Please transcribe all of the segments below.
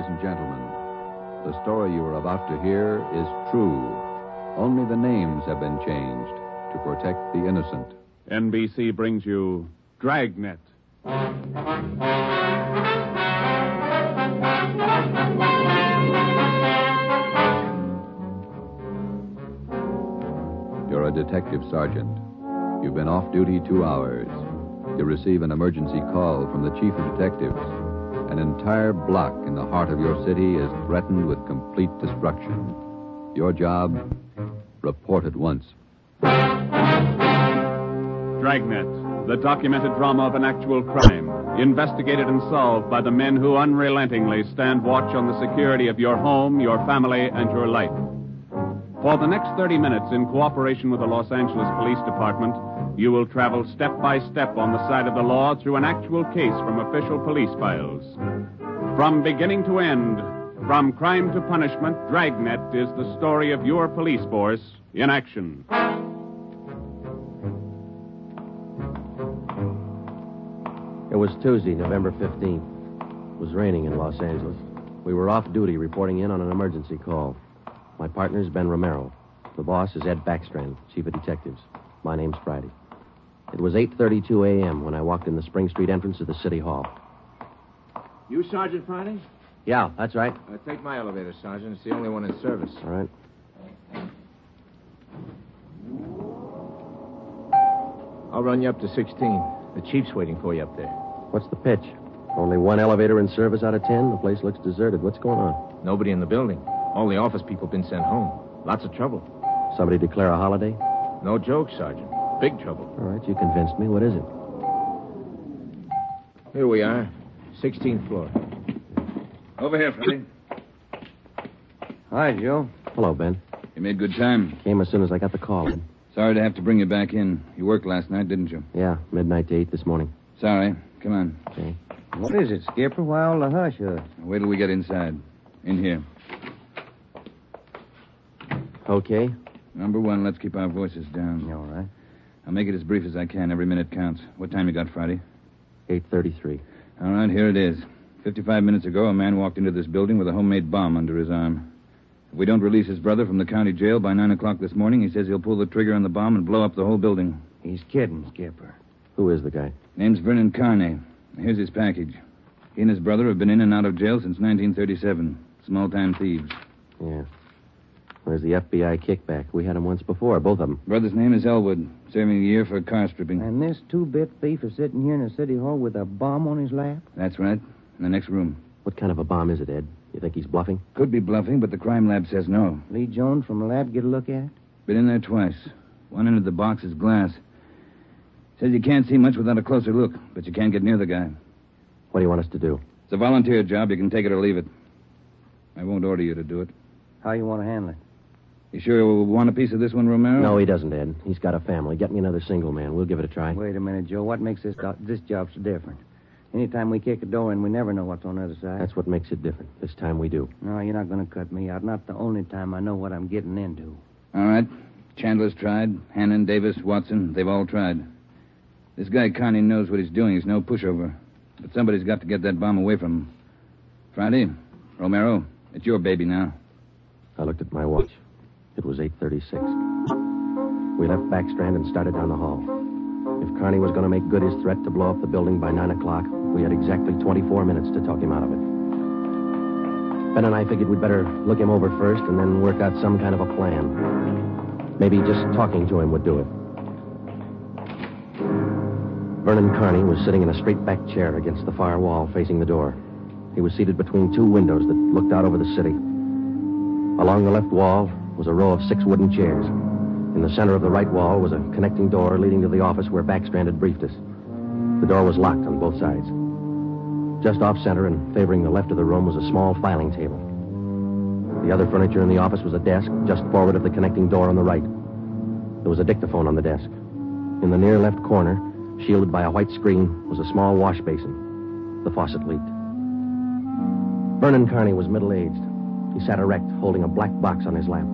Ladies and gentlemen, the story you are about to hear is true. Only the names have been changed to protect the innocent. NBC brings you Dragnet. You're a detective sergeant. You've been off duty 2 hours. You receive an emergency call from the chief of detectives. An entire block in the heart of your city is threatened with complete destruction. Your job? Report at once. Dragnet, the documented drama of an actual crime, investigated and solved by the men who unrelentingly stand watch on the security of your home, your family, and your life. For the next 30 minutes, in cooperation with the Los Angeles Police Department, you will travel step by step on the side of the law through an actual case from official police files. From beginning to end, from crime to punishment, Dragnet is the story of your police force in action. It was Tuesday, November 15th. It was raining in Los Angeles. We were off duty reporting in on an emergency call. My partner's Ben Romero. The boss is Ed Backstrand, chief of detectives. My name's Friday. It was 8:32 a.m. when I walked in the Spring Street entrance of the City Hall. You Sergeant Friday? Yeah, that's right. Take my elevator, Sergeant. It's the only one in service. All right. I'll run you up to 16. The chief's waiting for you up there. What's the pitch? Only one elevator in service out of 10? The place looks deserted. What's going on? Nobody in the building. All the office people been sent home. Lots of trouble. Somebody declare a holiday? No joke, Sergeant. Big trouble. All right, you convinced me. What is it? Here we are. 16th floor. Over here, Freddie. Hi, Joe. Hello, Ben. You made good time. Came as soon as I got the call. Sorry to have to bring you back in. You worked last night, didn't you? Yeah, midnight to 8 this morning. Sorry. Come on. Okay. What is it, Skipper? Why all the hush-hush? Wait till we get inside. In here. Okay. Number one, let's keep our voices down. You all right? I'll make it as brief as I can. Every minute counts. What time you got, Friday? 8:33. All right, here it is. 55 minutes ago, a man walked into this building with a homemade bomb under his arm. If we don't release his brother from the county jail by 9 o'clock this morning, he says he'll pull the trigger on the bomb and blow up the whole building. He's kidding, Skipper. Who is the guy? Name's Vernon Carney. Here's his package. He and his brother have been in and out of jail since 1937. Small-time thieves. Yeah. Where's the FBI kickback? We had him once before, both of them. Brother's name is Elwood, serving a year for car stripping. And this two-bit thief is sitting here in the city hall with a bomb on his lap? That's right. In the next room. What kind of a bomb is it, Ed? You think he's bluffing? Could be bluffing, but the crime lab says no. Lee Jones from the lab get a look at it? Been in there twice. One end of the box is glass. Says you can't see much without a closer look, but you can't get near the guy. What do you want us to do? It's a volunteer job. You can take it or leave it. I won't order you to do it. How you want to handle it? You sure you want a piece of this one, Romero? No, he doesn't, Ed. He's got a family. Get me another single man. We'll give it a try. Wait a minute, Joe. What makes this job so different? Anytime we kick a door in, we never know what's on the other side. That's what makes it different. This time we do. No, you're not going to cut me out. Not the only time I know what I'm getting into. All right. Chandler's tried. Hannon, Davis, Watson, they've all tried. This guy Carney knows what he's doing. He's no pushover. But somebody's got to get that bomb away from him. Friday, Romero, it's your baby now. I looked at my watch. It was 8:36. We left Backstrand and started down the hall. If Carney was going to make good his threat to blow up the building by 9 o'clock, we had exactly 24 minutes to talk him out of it. Ben and I figured we'd better look him over first and then work out some kind of a plan. Maybe just talking to him would do it. Vernon Carney was sitting in a straight-back chair against the far wall facing the door. He was seated between two windows that looked out over the city. Along the left wall was a row of 6 wooden chairs. In the center of the right wall was a connecting door leading to the office where Backstrand had briefed us. The door was locked on both sides. Just off-center and favoring the left of the room was a small filing table. The other furniture in the office was a desk just forward of the connecting door on the right. There was a dictaphone on the desk. In the near left corner, shielded by a white screen, was a small wash basin. The faucet leaked. Vernon Carney was middle-aged. He sat erect, holding a black box on his lap.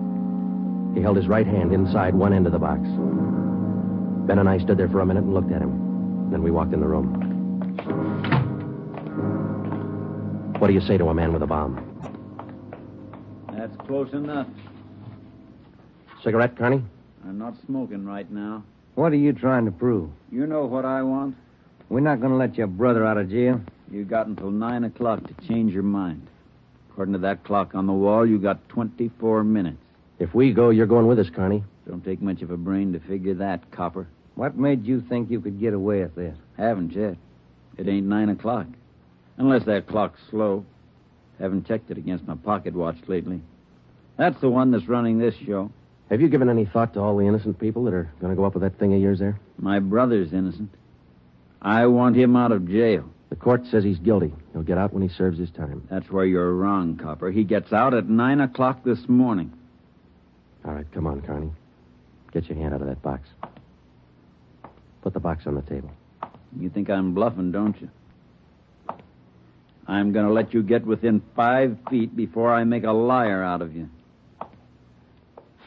He held his right hand inside one end of the box. Ben and I stood there for a minute and looked at him. Then we walked in the room. What do you say to a man with a bomb? That's close enough. Cigarette, Carney? I'm not smoking right now. What are you trying to prove? You know what I want? We're not going to let your brother out of jail. You got until 9 o'clock to change your mind. According to that clock on the wall, you got 24 minutes. If we go, you're going with us, Carney. Don't take much of a brain to figure that, copper. What made you think you could get away with this? Haven't yet. It ain't 9 o'clock. Unless that clock's slow. Haven't checked it against my pocket watch lately. That's the one that's running this show. Have you given any thought to all the innocent people that are going to go up with that thing of yours there? My brother's innocent. I want him out of jail. The court says he's guilty. He'll get out when he serves his time. That's where you're wrong, copper. He gets out at 9 o'clock this morning. All right, come on, Carney. Get your hand out of that box. Put the box on the table. You think I'm bluffing, don't you? I'm going to let you get within 5 feet before I make a liar out of you.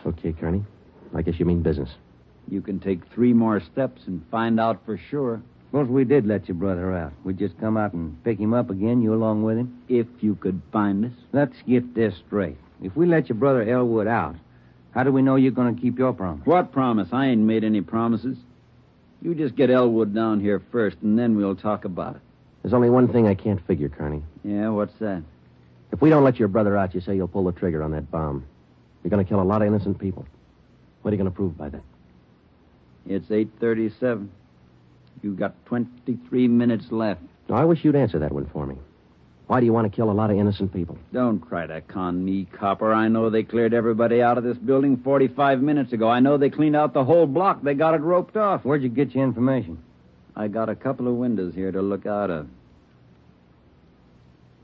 Okay, Carney. I guess you mean business. You can take 3 more steps and find out for sure. Suppose we did let your brother out. We'd just come out and pick him up again, you along with him? If you could find us. Let's get this straight. If we let your brother Elwood out, how do we know you're going to keep your promise? What promise? I ain't made any promises. You just get Elwood down here first, and then we'll talk about it. There's only one thing I can't figure, Carney. Yeah, what's that? If we don't let your brother out, you say you'll pull the trigger on that bomb. You're going to kill a lot of innocent people. What are you going to prove by that? It's 8:37. You've got 23 minutes left. Now, I wish you'd answer that one for me. Why do you want to kill a lot of innocent people? Don't try to con me, copper. I know they cleared everybody out of this building 45 minutes ago. I know they cleaned out the whole block. They got it roped off. Where'd you get your information? I got a couple of windows here to look out of.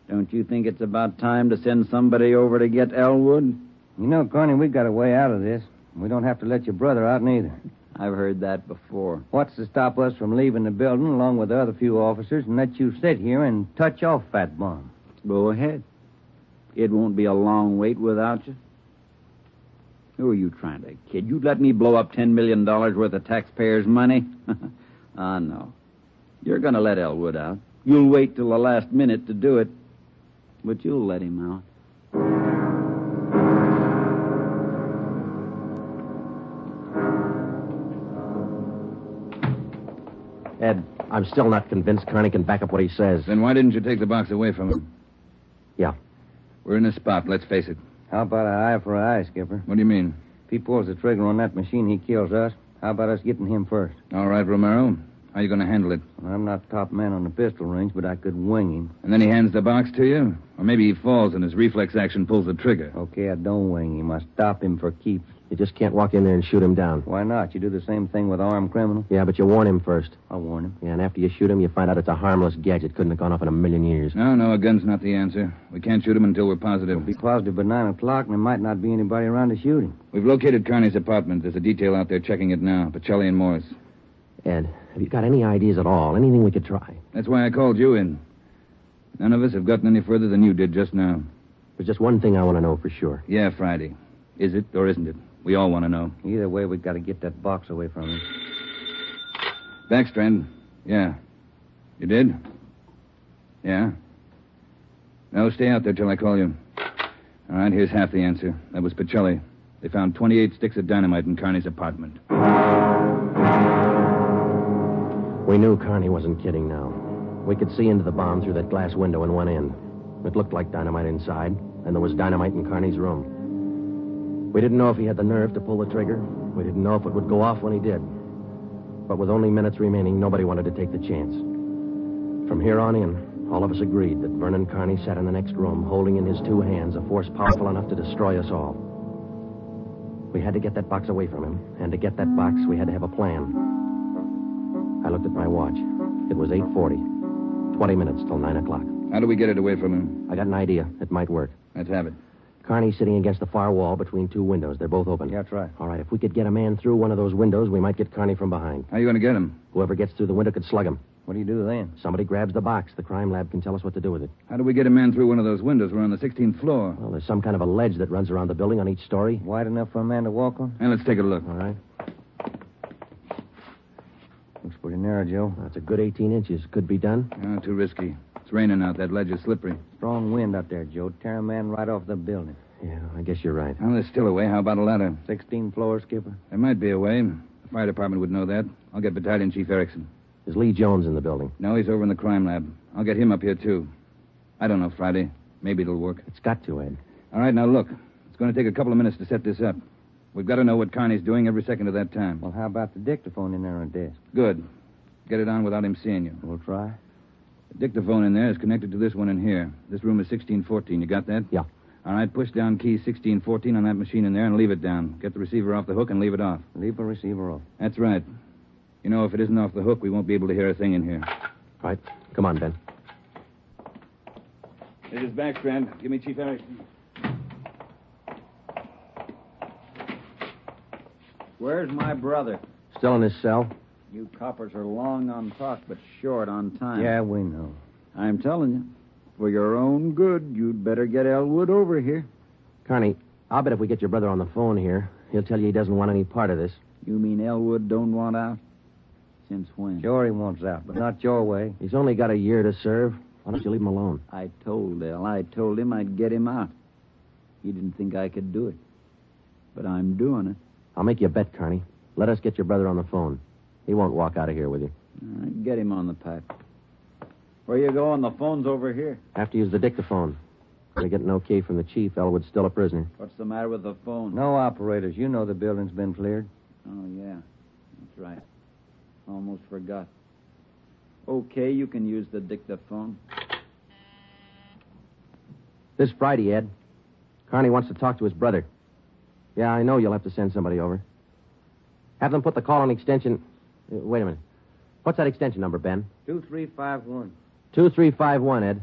Don't you think it's about time to send somebody over to get Elwood? You know, Carney, we got a way out of this. We don't have to let your brother out neither. I've heard that before. What's to stop us from leaving the building along with the other few officers and let you sit here and touch off that bomb? Go ahead. It won't be a long wait without you. Who are you trying to kid? You'd let me blow up $10 million worth of taxpayers' money? No. You're going to let Elwood out. You'll wait till the last minute to do it, but you'll let him out. Ed, I'm still not convinced Carney can back up what he says. Then why didn't you take the box away from him? Yeah. We're in a spot, let's face it. How about an eye for an eye, Skipper? What do you mean? If he pulls the trigger on that machine, he kills us. How about us getting him first? All right, Romero. How are you going to handle it? Well, I'm not top man on the pistol range, but I could wing him. And then he hands the box to you? Or maybe he falls and his reflex action pulls the trigger. Okay, I don't wing him. I stop him for keeps. You just can't walk in there and shoot him down. Why not? You do the same thing with an armed criminal. Yeah, but you warn him first. I'll warn him. Yeah, and after you shoot him, you find out it's a harmless gadget. Couldn't have gone off in a million years. No, a gun's not the answer. We can't shoot him until we're positive. We'll be positive by 9 o'clock, and there might not be anybody around to shoot him. We've located Carney's apartment. There's a detail out there checking it now. Pacelli and Morris. Ed, have you got any ideas at all? Anything we could try? That's why I called you in. None of us have gotten any further than you did just now. There's just one thing I want to know for sure. Yeah, Friday. Is it or isn't it? We all want to know. Either way, we've got to get that box away from him. Backstrand. Yeah. You did? Yeah? No, stay out there till I call you. All right, here's half the answer. That was Pacelli. They found 28 sticks of dynamite in Carney's apartment. We knew Carney wasn't kidding now. We could see into the bomb through that glass window in one end. It looked like dynamite inside, and there was dynamite in Carney's room. We didn't know if he had the nerve to pull the trigger. We didn't know if it would go off when he did. But with only minutes remaining, nobody wanted to take the chance. From here on in, all of us agreed that Vernon Carney sat in the next room, holding in his 2 hands a force powerful enough to destroy us all. We had to get that box away from him, and to get that box, we had to have a plan. I looked at my watch. It was 8:40. 20 minutes till 9 o'clock. How do we get it away from him? I got an idea. It might work. Let's have it. Carney's sitting against the far wall between 2 windows. They're both open. Yeah, that's right. All right, if we could get a man through one of those windows, we might get Carney from behind. How are you going to get him? Whoever gets through the window could slug him. What do you do then? Somebody grabs the box. The crime lab can tell us what to do with it. How do we get a man through one of those windows? We're on the 16th floor. Well, there's some kind of a ledge that runs around the building on each story. Wide enough for a man to walk on? Hey, let's take a look. All right. Looks pretty narrow, Joe. That's a good 18 inches. Could be done. Too risky. It's raining out. That ledge is slippery. Strong wind out there, Joe. Tear a man right off the building. Yeah, I guess you're right. Well, there's still a way. How about a ladder? 16 floors, Skipper. There might be a way. The fire department would know that. I'll get Battalion Chief Erickson. Is Lee Jones in the building? No, he's over in the crime lab. I'll get him up here, too. I don't know, Friday. Maybe it'll work. It's got to, Ed. All right, now look. It's going to take a couple of minutes to set this up. We've got to know what Carney's doing every second of that time. Well, how about the dictaphone in there on the desk? Good. Get it on without him seeing you. We'll try. The dictaphone in there is connected to this one in here. This room is 1614. You got that? Yeah. All right, push down key 1614 on that machine in there and leave it down. Get the receiver off the hook and leave it off. Leave the receiver off. That's right. You know, if it isn't off the hook, we won't be able to hear a thing in here. Right. Come on, Ben. This is Backstrand. Give me Chief Erickson. Where's my brother? Still in his cell? You coppers are long on talk, but short on time. Yeah, we know. I'm telling you, for your own good, you'd better get Elwood over here. Carney, I'll bet if we get your brother on the phone here, he'll tell you he doesn't want any part of this. You mean Elwood don't want out? Since when? Sure he wants out, but not your way. He's only got a year to serve. Why don't you leave him alone? I told him I'd get him out. He didn't think I could do it. But I'm doing it. I'll make you a bet, Carney. Let us get your brother on the phone. He won't walk out of here with you. All right, get him on the pipe. Where you going? The phone's over here. Have to use the dictaphone. They get an okay from the chief. Elwood's still a prisoner. What's the matter with the phone? No operators. You know the building's been cleared. Oh, yeah. That's right. Almost forgot. Okay, you can use the dictaphone. This Friday, Ed. Carney wants to talk to his brother. Yeah, I know you'll have to send somebody over. Have them put the call on extension... wait a minute. What's that extension number, Ben? 2351. 2351, Ed.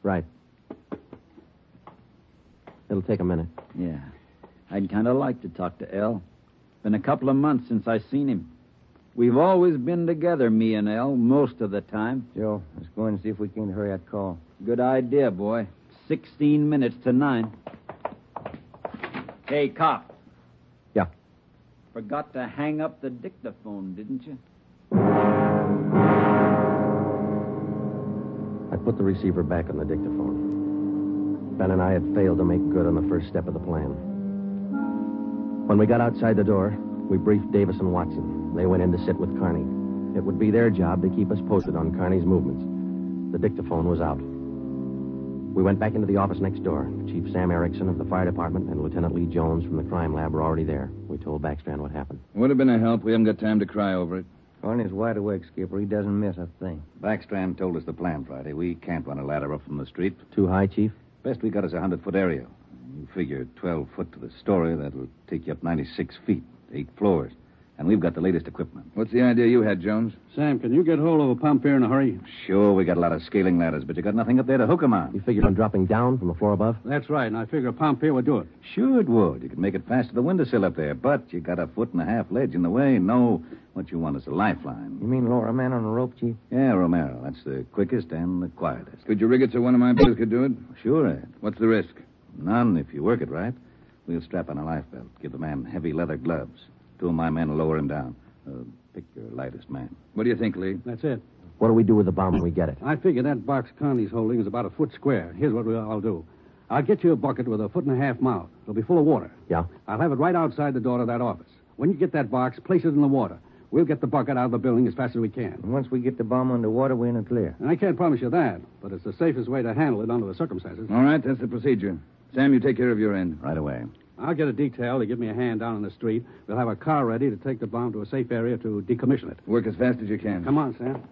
Right. It'll take a minute. Yeah. I'd kind of like to talk to El. Been a couple of months since I seen him. We've always been together, me and El, most of the time. Joe, let's go in and see if we can hurry that call. Good idea, boy. 16 minutes to 9. Hey, cop. Yeah. Forgot to hang up the dictaphone, didn't you? I put the receiver back on the dictaphone. Ben and I had failed to make good on the first step of the plan. When we got outside the door, we briefed Davis and Watson. They went in to sit with Carney. It would be their job to keep us posted on Carney's movements. The dictaphone was out. We went back into the office next door. Chief Sam Erickson of the fire department and Lieutenant Lee Jones from the crime lab were already there. We told Backstrand what happened. Would have been a help. We haven't got time to cry over it. Carney's wide awake, Skipper. He doesn't miss a thing. Backstrand told us the plan Friday. We can't run a ladder up from the street. Too high, Chief? Best we got is a 100-foot area. You figure 12 foot to the story, that'll take you up 96 feet, 8 floors. And we've got the latest equipment. What's the idea you had, Jones? Sam, can you get hold of a pump here in a hurry? Sure, we got a lot of scaling ladders, but you got nothing up there to hook 'em on. You figured on dropping down from the floor above? That's right, and I figure a pump here would do it. Sure it would. You could make it fast to the windowsill up there, but you got a 1.5 foot ledge in the way. No, what you want is a lifeline. You mean lower a man on a rope, Chief? Yeah, Romero. That's the quickest and the quietest. Could you rig it so one of my boys could do it? Sure, Ed. What's the risk? None if you work it right. We'll strap on a life belt. Give the man heavy leather gloves. 2 of my men will lower him down. Pick your lightest man. What do you think, Lee? That's it. What do we do with the bomb when we get it? I figure that box Connie's holding is about a foot square. Here's what I'll do. I'll get you a bucket with a 1.5 foot mouth. It'll be full of water. Yeah? I'll have it right outside the door of that office. When you get that box, place it in the water. We'll get the bucket out of the building as fast as we can. And once we get the bomb underwater, we're in the clear. And I can't promise you that, but it's the safest way to handle it under the circumstances. All right, that's the procedure. Sam, you take care of your end. Right away. I'll get a detail to give me a hand down on the street. We'll have a car ready to take the bomb to a safe area to decommission it. Work as fast as you can. Come on, Sam.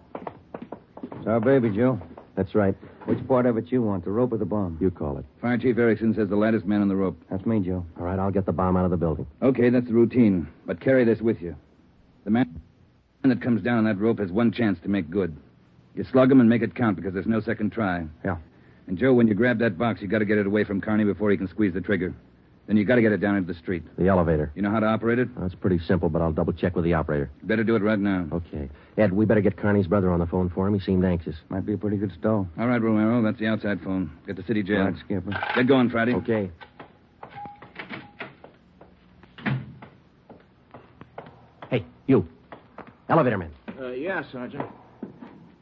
It's our baby, Joe. That's right. Which part of it you want, the rope or the bomb? You call it. Fire Chief Erickson says the lightest man on the rope. That's me, Joe. All right, I'll get the bomb out of the building. Okay, that's the routine. But carry this with you. The man that comes down on that rope has one chance to make good. You slug him and make it count because there's no second try. Yeah. And, Joe, when you grab that box, you got to get it away from Carney before he can squeeze the trigger. Then you got to get it down into the street. The elevator. You know how to operate it? It's pretty simple, but I'll double check with the operator. Better do it right now. Okay. Ed, we better get Carney's brother on the phone for him. He seemed anxious. Might be a pretty good stall. All right, Romero. That's the outside phone. Get the city jail. Right, Skipper. Get going, Friday. Okay. Hey, you. Elevator man. Yeah, Sergeant.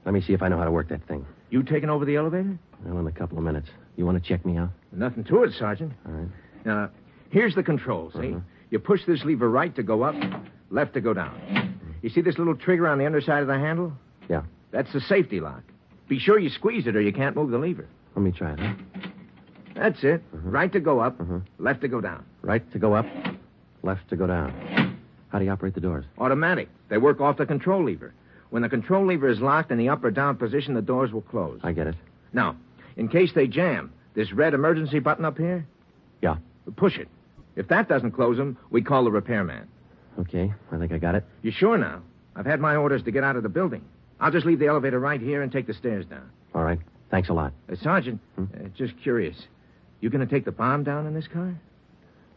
Let me see if I know how to work that thing. You taking over the elevator? Well, in a couple of minutes. You want to check me out? Nothing to it, Sergeant. All right. Now, here's the control, see? You push this lever right to go up, left to go down. You see this little trigger on the underside of the handle? Yeah. That's the safety lock. Be sure you squeeze it or you can't move the lever. Let me try it, huh? That's it. Right to go up, left to go down. Right to go up, left to go down. How do you operate the doors? Automatic. They work off the control lever. When the control lever is locked in the up or down position, the doors will close. I get it. Now, in case they jam, this red emergency button up here? Yeah. Push it. If that doesn't close them, we call the repairman. Okay, I think I got it. You sure now? I've had my orders to get out of the building. I'll just leave the elevator right here and take the stairs down. All right. Thanks a lot. Sergeant, just curious. You going to take the bomb down in this car?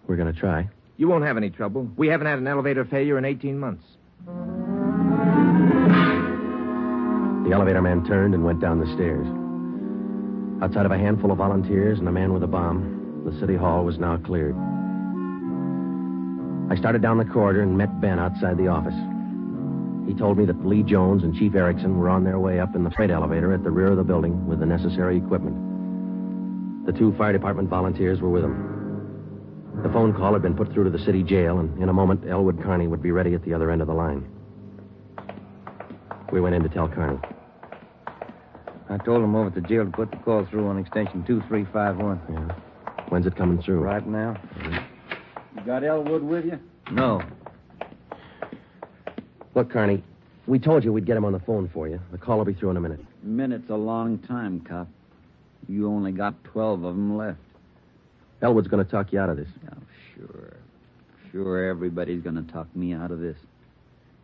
We're going to try. You won't have any trouble. We haven't had an elevator failure in 18 months. The elevator man turned and went down the stairs. Outside of a handful of volunteers and a man with a bomb, the city hall was now cleared. I started down the corridor and met Ben outside the office. He told me that Lee Jones and Chief Erickson were on their way up in the freight elevator at the rear of the building with the necessary equipment. The 2 fire department volunteers were with them. The phone call had been put through to the city jail, and in a moment, Elwood Carney would be ready at the other end of the line. We went in to tell Carney. I told him over at the jail to put the call through on extension 2351. Yeah. When's it coming through? Right now? You got Elwood with you? No. Look, Carney, we told you we'd get him on the phone for you. The call will be through in a minute. Minute's a long time, cop. You only got 12 of them left. Elwood's going to talk you out of this. Oh, sure. Sure, everybody's going to talk me out of this.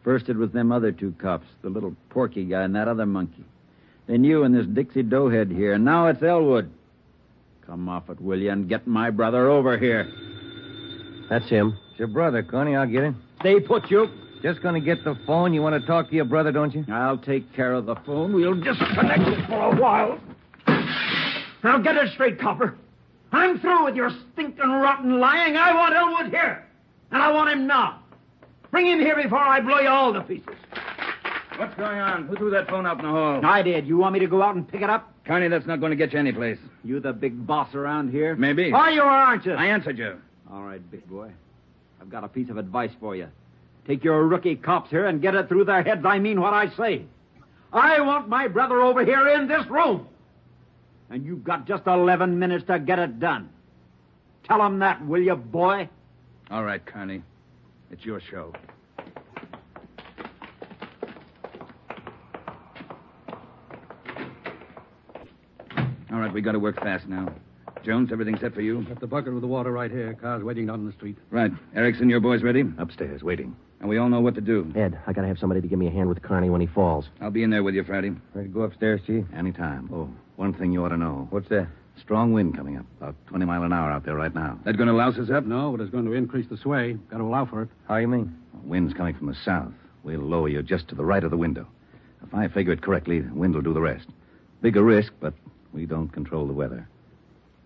First it was them other 2 cops, the little Porky guy and that other monkey. Then you and this Dixie Doughhead here, and now it's Elwood. Come off it, will you, and get my brother over here. That's him. It's your brother, Connie. I'll get him. They put you. Just going to get the phone. You want to talk to your brother, don't you? I'll take care of the phone. We'll disconnect it for a while. Now get it straight, copper. I'm through with your stinking, rotten lying. I want Elwood here. And I want him now. Bring him here before I blow you all to pieces. What's going on? Who threw that phone out in the hall? I did. You want me to go out and pick it up? Connie, that's not going to get you anyplace. You the big boss around here? Maybe. Are you or aren't you? I answered you. All right, big boy. I've got a piece of advice for you. Take your rookie cops here and get it through their heads I mean what I say. I want my brother over here in this room. And you've got just 11 minutes to get it done. Tell them that, will you, boy? All right, Connie. It's your show. All right, we got to work fast now. Jones, everything set for you? Got the bucket with the water right here. Car's waiting down on the street. Right. Erickson, your boys ready? Upstairs, waiting. And we all know what to do. Ed, I got to have somebody to give me a hand with Carney when he falls. I'll be in there with you, Friday. Ready to go upstairs, Chief? Anytime. Oh, one thing you ought to know. What's that? Strong wind coming up. About 20 mile an hour out there right now. That going to louse us up? No, but it's going to increase the sway. Got to allow for it. How you mean? Wind's coming from the south. We'll lower you just to the right of the window. If I figure it correctly, the wind will do the rest. Bigger risk, but we don't control the weather.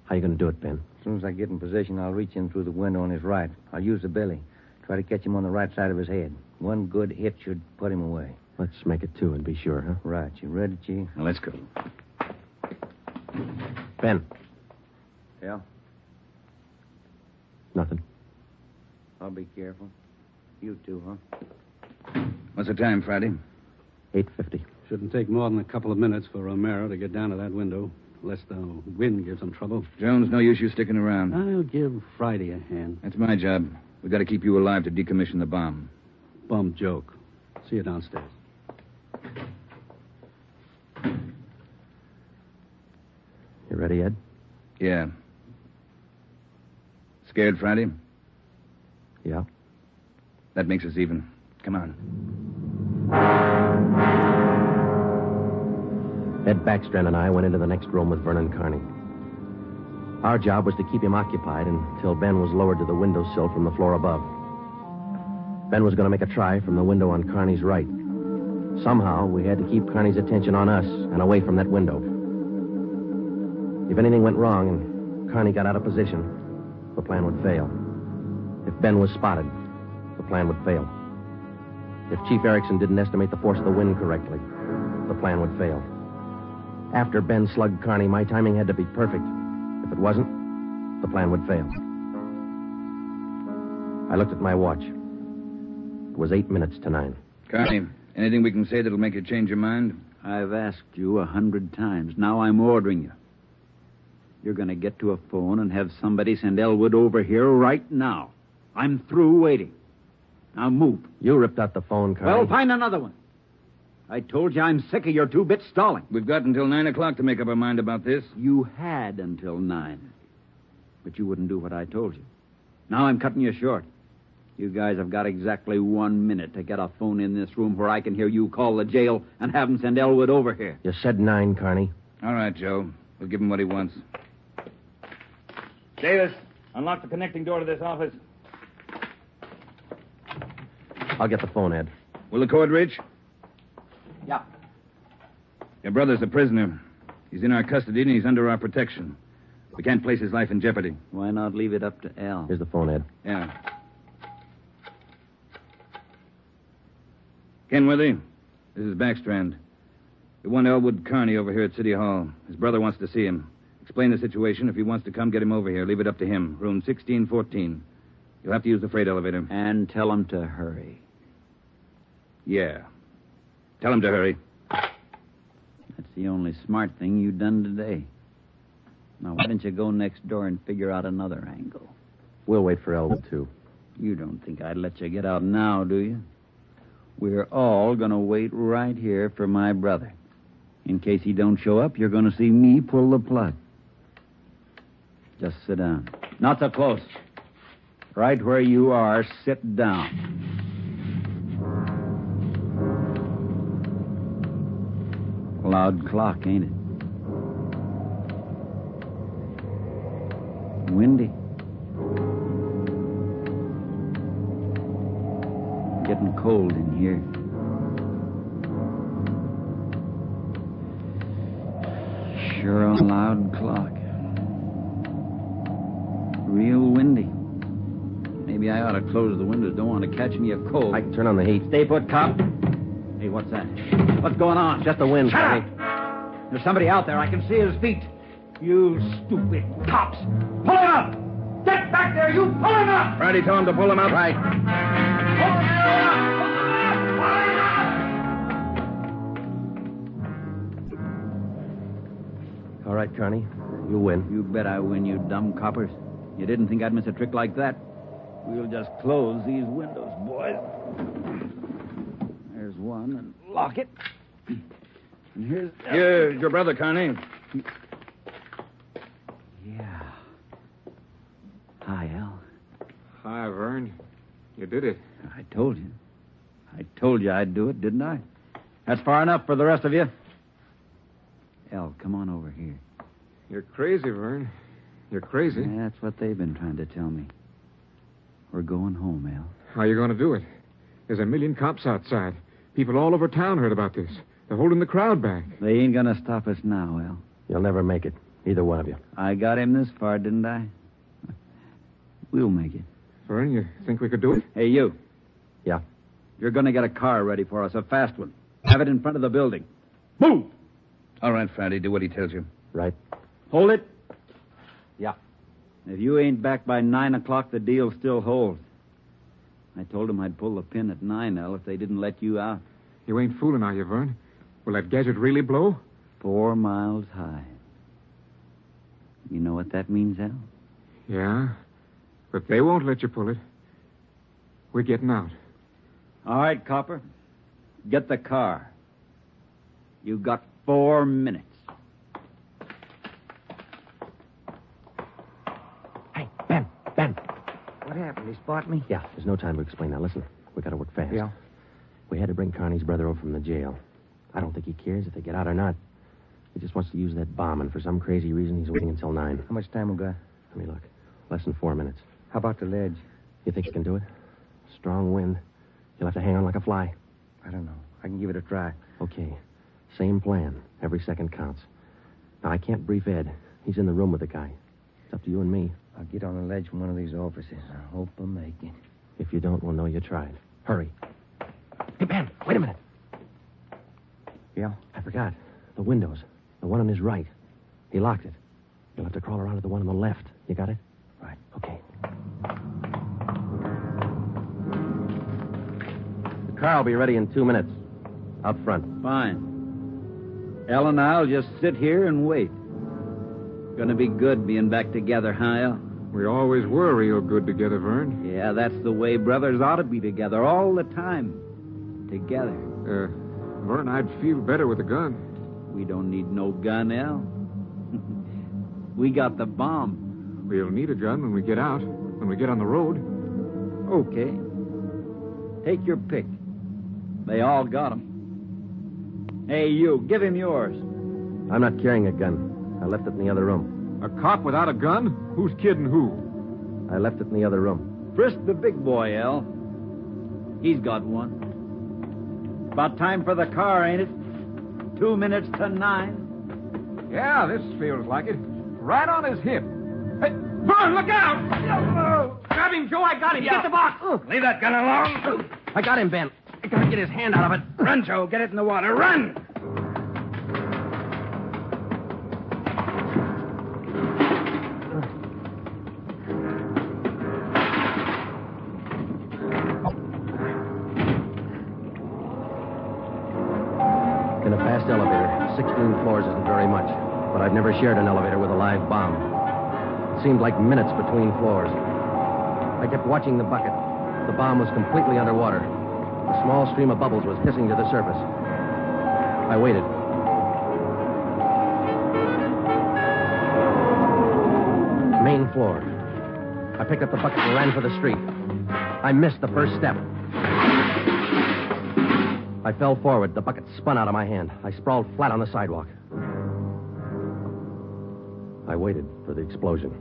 How you going to do it, Ben? As soon as I get in position, I'll reach in through the window on his right. I'll use the belly. Try to catch him on the right side of his head. One good hit should put him away. Let's make it 2 and be sure, huh? Right. You ready, Chief? Now, let's go. Ben. Yeah? Nothing. I'll be careful. You too, huh? What's the time, Friday? 8:50. Shouldn't take more than a couple of minutes for Romero to get down to that window, unless the wind gives him trouble. Jones, no use you sticking around. I'll give Friday a hand. That's my job. We got to keep you alive to decommission the bomb. Bum joke. See you downstairs. You ready, Ed? Yeah. Scared, Friday? Yeah. That makes us even. Come on. Ed Backstrand and I went into the next room with Vernon Carney. Our job was to keep him occupied until Ben was lowered to the windowsill from the floor above. Ben was going to make a try from the window on Carney's right. Somehow, we had to keep Carney's attention on us and away from that window. If anything went wrong and Carney got out of position, the plan would fail. If Ben was spotted, the plan would fail. If Chief Erickson didn't estimate the force of the wind correctly, the plan would fail. After Ben slugged Carney, my timing had to be perfect. If it wasn't, the plan would fail. I looked at my watch. It was 8 minutes to 9. Carney, anything we can say that'll make you change your mind? I've asked you 100 times. Now I'm ordering you. You're going to get to a phone and have somebody send Elwood over here right now. I'm through waiting. Now move. You ripped out the phone, Carney. Well, find another one. I told you I'm sick of your 2-bit stalling. We've got until 9 o'clock to make up our mind about this. You had until 9. But you wouldn't do what I told you. Now I'm cutting you short. You guys have got exactly 1 minute to get a phone in this room where I can hear you call the jail and have them send Elwood over here. You said 9, Carney. All right, Joe. We'll give him what he wants. Davis, unlock the connecting door to this office. I'll get the phone, Ed. Will the cord reach? Yeah. Your brother's a prisoner. He's in our custody and he's under our protection. We can't place his life in jeopardy. Why not leave it up to Al? Here's the phone, Ed. Yeah. Kenworthy, this is Backstrand. We want Elwood Carney over here at City Hall. His brother wants to see him. Explain the situation. If he wants to come, get him over here. Leave it up to him. Room 1614. You'll have to use the freight elevator. And tell him to hurry. Yeah. Tell him to hurry. That's the only smart thing you've done today. Now, why don't you go next door and figure out another angle? We'll wait for Elwood, too. You don't think I'd let you get out now, do you? We're all going to wait right here for my brother. In case he don't show up, you're going to see me pull the plug. Just sit down. Not so close. Right where you are, sit down. Loud clock, ain't it? Windy. Getting cold in here. Sure a loud clock. Real windy. Maybe I ought to close the windows. Don't want to catch me a cold. I can turn on the heat. Stay put, cop. Hey, what's that? What's going on? Just the wind, Shut Carney. up! There's somebody out there. I can see his feet. You stupid cops. Pull him up! Get back there, you! Pull him up! Friday, tell him to pull him up. Right. Pull him up! All right, Carney. You win. You bet I win, you dumb coppers. You didn't think I'd miss a trick like that? We'll just close these windows, boys. There's one, and lock it. And here's... Here's your brother, Carney. Yeah. Hi, Al. Hi, Vern. You did it. I told you. I told you I'd do it, didn't I? That's far enough for the rest of you. Al, come on over here. You're crazy, Vern. You're crazy. That's what they've been trying to tell me. We're going home, Al. How are you going to do it? There's a million cops outside. People all over town heard about this. They're holding the crowd back. They ain't gonna stop us now, Al. You'll never make it. Either one of you. I got him this far, didn't I? We'll make it. Vern, you think we could do it? Hey, you. Yeah. You're gonna get a car ready for us, a fast one. Have it in front of the building. Move! All right, Friday, do what he tells you. Right. Hold it. Yeah. If you ain't back by 9 o'clock, the deal still holds. I told them I'd pull the pin at 9, Al, if they didn't let you out. You ain't fooling, are you, Vern? Will that gadget really blow? 4 miles high. You know what that means, Al? Yeah, but they won't let you pull it. We're getting out. All right, Copper. Get the car. You got 4 minutes. Hey, Ben. What happened? He spot me? Yeah, there's no time to explain now. Listen, we got to work fast. Yeah. We had to bring Carney's brother over from the jail. I don't think he cares if they get out or not. He just wants to use that bomb, and for some crazy reason, he's waiting until 9. How much time we got? Let me look. Less than 4 minutes. How about the ledge? You think you can do it? Strong wind. You'll have to hang on like a fly. I don't know. I can give it a try. Okay. Same plan. Every second counts. Now, I can't brief Ed. He's in the room with the guy. It's up to you and me. I'll get on the ledge from one of these offices. I hope I make it. If you don't, we'll know you tried. Hurry. Hey, Ben, wait a minute. Yeah? I forgot. The windows. The one on his right. He locked it. You'll have to crawl around to the one on the left. You got it? Right. Okay. The car will be ready in 2 minutes. Out front. Fine. El and I'll just sit here and wait. Gonna be good being back together, huh, El? We always were real good together, Vern. Yeah, that's the way brothers ought to be together all the time. Together. Vern, I'd feel better with a gun. We don't need no gun, El. We got the bomb. We'll need a gun when we get out, when we get on the road. Okay. Take your pick. They all got 'em. Hey, you, give him yours. I'm not carrying a gun. I left it in the other room. A cop without a gun? Who's kidding who? I left it in the other room. Frisk the big boy, El. He's got one. About time for the car, ain't it? 2 minutes to 9. Yeah, this feels like it. Right on his hip. Hey, Vern, look out! Grab him, Joe. I got him. Get the box. Leave that gun alone. I got him, Ben. I gotta get his hand out of it. Run, Joe. Get it in the water. Run! In a fast elevator, 16 floors isn't very much, but I've never shared an elevator with a live bomb. It seemed like minutes between floors. I kept watching the bucket. The bomb was completely underwater. A small stream of bubbles was hissing to the surface. I waited. Main floor. I picked up the bucket and ran for the street. I missed the first step. I fell forward. The bucket spun out of my hand. I sprawled flat on the sidewalk. I waited for the explosion.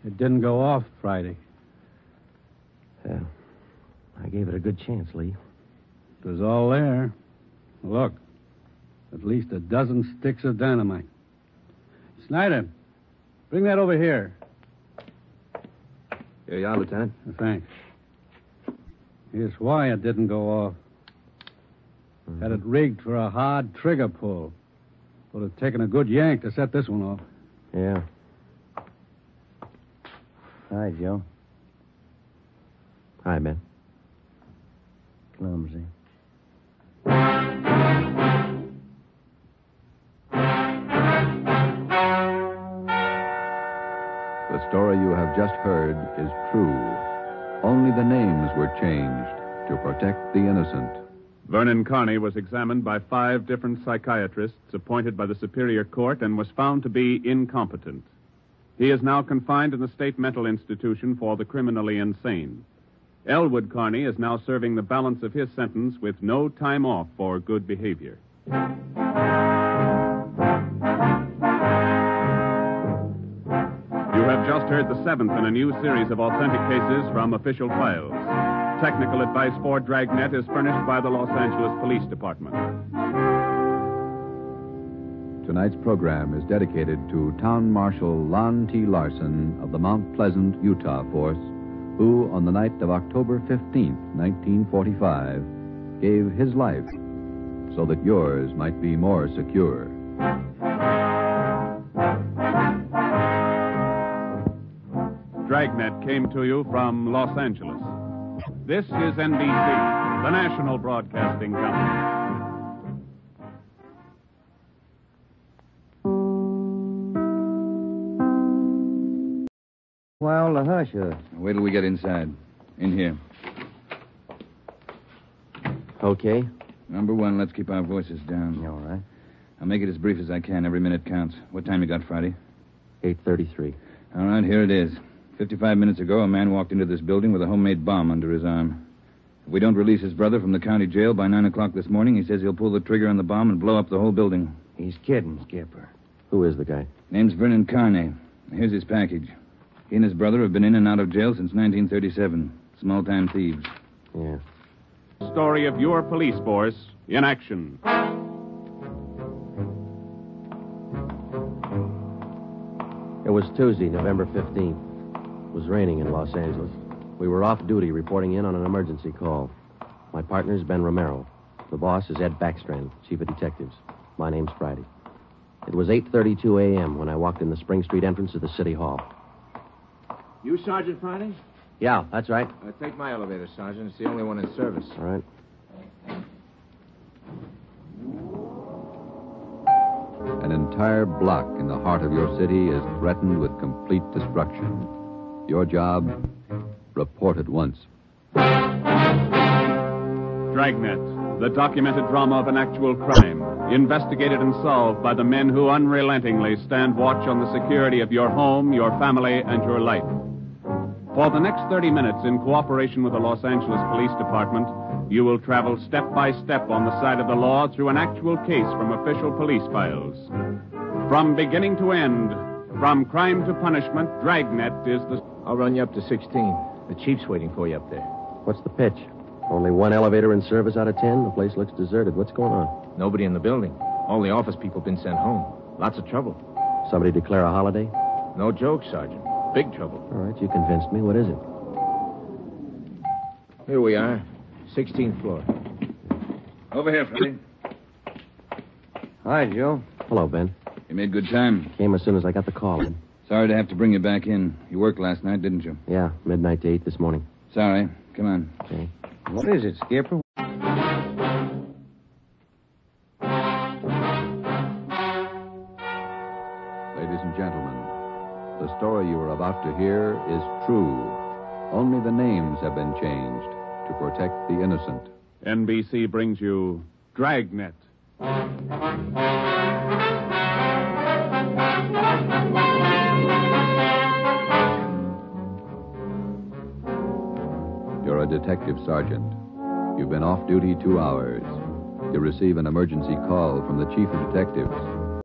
It didn't go off Friday. Yeah. I gave it a good chance, Lee. It was all there. Look, at least a dozen sticks of dynamite. Snyder, bring that over here. Here you are, Lieutenant. Thanks. Here's why it didn't go off. Had it rigged for a hard trigger pull. Would have taken a good yank to set this one off. Yeah. Hi, Joe. Hi, Ben. Clumsy. The story you have just heard is true. Only the names were changed to protect the innocent. Vernon Carney was examined by 5 different psychiatrists appointed by the Superior Court and was found to be incompetent. He is now confined in the State Mental Institution for the criminally insane. Elwood Carney is now serving the balance of his sentence with no time off for good behavior. You have just heard the 7th in a new series of authentic cases from official files. Technical advice for Dragnet is furnished by the Los Angeles Police Department. Tonight's program is dedicated to Town Marshal Lon T. Larson of the Mount Pleasant, Utah Force, who, on the night of October 15th, 1945, gave his life so that yours might be more secure. Dragnet came to you from Los Angeles. This is NBC, the national broadcasting company. Well, the hush hush. Wait till we get inside. In here. Okay. Number 1, let's keep our voices down. All right. I'll make it as brief as I can. Every minute counts. What time you got, Friday? 8:33. All right, here it is. 55 minutes ago, a man walked into this building with a homemade bomb under his arm. If we don't release his brother from the county jail by 9 o'clock this morning, he says he'll pull the trigger on the bomb and blow up the whole building. He's kidding, Skipper. Who is the guy? Name's Vernon Carney. Here's his package. He and his brother have been in and out of jail since 1937. Small-time thieves. Yeah. Story of your police force in action. It was Tuesday, November 15th. It was raining in Los Angeles. We were off duty reporting in on an emergency call. My partner's Ben Romero. The boss is Ed Backstrand, chief of detectives. My name's Friday. It was 8:32 a.m. when I walked in the Spring Street entrance of the City Hall. You Sergeant Friday? Yeah, that's right. Take my elevator, Sergeant. It's the only one in service. All right. An entire block in the heart of your city is threatened with complete destruction. Your job, report at once. Dragnet, the documented drama of an actual crime, investigated and solved by the men who unrelentingly stand watch on the security of your home, your family, and your life. For the next 30 minutes, in cooperation with the Los Angeles Police Department, you will travel step by step on the side of the law through an actual case from official police files. From beginning to end, from crime to punishment, Dragnet is the... I'll run you up to 16. The chief's waiting for you up there. What's the pitch? Only one elevator in service out of 10? The place looks deserted. What's going on? Nobody in the building. All the office people been sent home. Lots of trouble. Somebody declare a holiday? No joke, Sergeant. Big trouble. All right, you convinced me. What is it? Here we are. 16th floor. Over here, Freddie. Hi, Joe. Hello, Ben. You made good time. Came as soon as I got the call. Sorry to have to bring you back in. You worked last night, didn't you? Yeah, midnight to 8 this morning. Sorry. Come on. Okay. What is it, Skipper? Ladies and gentlemen, the story you are about to hear is true. Only the names have been changed to protect the innocent. NBC brings you Dragnet. You're a detective sergeant. You've been off duty 2 hours. You receive an emergency call from the chief of detectives.